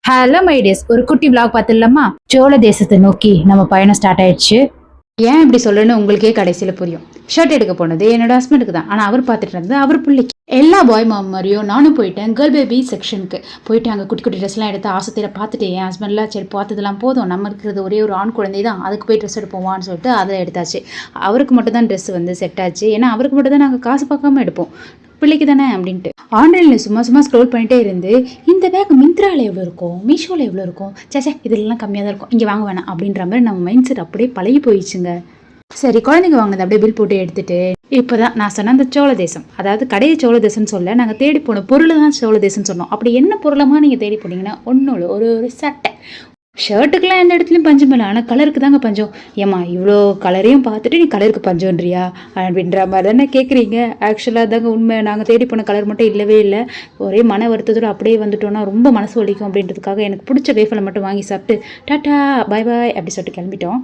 Hello மைடியஸ், ஒரு குட்டி vlog பார்த்துடலாமா? சோழ தேசத்தை நோக்கி நம்ம பயணம் ஸ்டார்ட் ஆயிடுச்சு. ஏன் இப்படி சொல்லணும்னு உங்களுக்கே கடைசியில் புரியும். ஷர்ட் எடுக்க போனது என்னோட ஹஸ்பண்டுக்கு தான். ஆனால் அவர் பார்த்துட்டு இருந்தது அவர் பிள்ளைக்கு. எல்லா பாய் மாதிரியும் நானும் போயிட்டேன் கேர்ள் பேபி செக்ஷனுக்கு போயிட்டு அங்கே குட்டி குட்டி ட்ரெஸ்லாம் எடுத்து ஆசையில் பார்த்துட்டு என் ஹஸ்பண்ட்லாம் சரி பார்த்ததெல்லாம் போதும், நம்ம இருக்கிறது ஒரே ஒரு ஆண் குழந்தை தான், அதுக்கு போய் ட்ரெஸ் எடுப்போமான்னு சொல்லிட்டு அதை எடுத்தாச்சு. அவருக்கு மட்டும் தான் ட்ரெஸ் வந்து செட் ஆச்சு. ஏன்னா அவருக்கு மட்டும் தான் நாங்கள் காசு பார்க்காம எடுப்போம், பிள்ளைக்கு தானே அப்படின்ட்டு. ஆன்லைனில் சும்மா ஸ்க்ரோல் பண்ணிட்டே இருந்து இந்த பேக் மிந்த்ராவில் எவ்வளோ இருக்கும், மீஷோவில் எவ்வளோ இருக்கும், சேச்சே இதெல்லாம் கம்மியாக தான் இருக்கும், இங்கே வாங்க வேணாம் அப்படின்ற மாதிரி நம்ம மைண்ட் செட் அப்படியே பழகி போயிடுச்சுங்க. சரி குழந்தைங்க வாங்கினது அப்படியே பில் போட்டு எடுத்துட்டு இப்போதான் நான் சொன்ன அந்த சோழ தேசம், அதாவது கடையை சோழ தேசம்னு சொல்ல நாங்கள் தேடி போன பொருள் தான் சோழ தேசம்னு சொன்னோம். அப்படி என்ன பொருளமாக நீங்கள் தேடி போனீங்கன்னா ஒன்றும் ஒரு சட்டை. ஷர்ட்டுக்கெல்லாம் எந்த இடத்துலையும் பஞ்சம் இல்லை, ஆனால் கலருக்கு தாங்க பஞ்சம். ஏம்மா இவ்வளோ கலரையும் பார்த்துட்டு நீ கலருக்கு பஞ்சம்ன்றியா அப்படின்ற மாதிரி தானே கேட்குறீங்க. ஆக்சுவலாக தாங்க உண்மை. நாங்கள் தேடி போன கலர் மட்டும் இல்லவே இல்லை. ஒரே மன வருத்தத்தோடு அப்படியே வந்துட்டோன்னா ரொம்ப மனசு வலிக்கும் அப்படின்றதுக்காக எனக்கு பிடிச்ச வேஃபலை மட்டும் வாங்கி சாப்பிட்டு டாட்டா பாய் பாய் அப்படி சொல்லிட்டு கிளம்பிட்டோம்.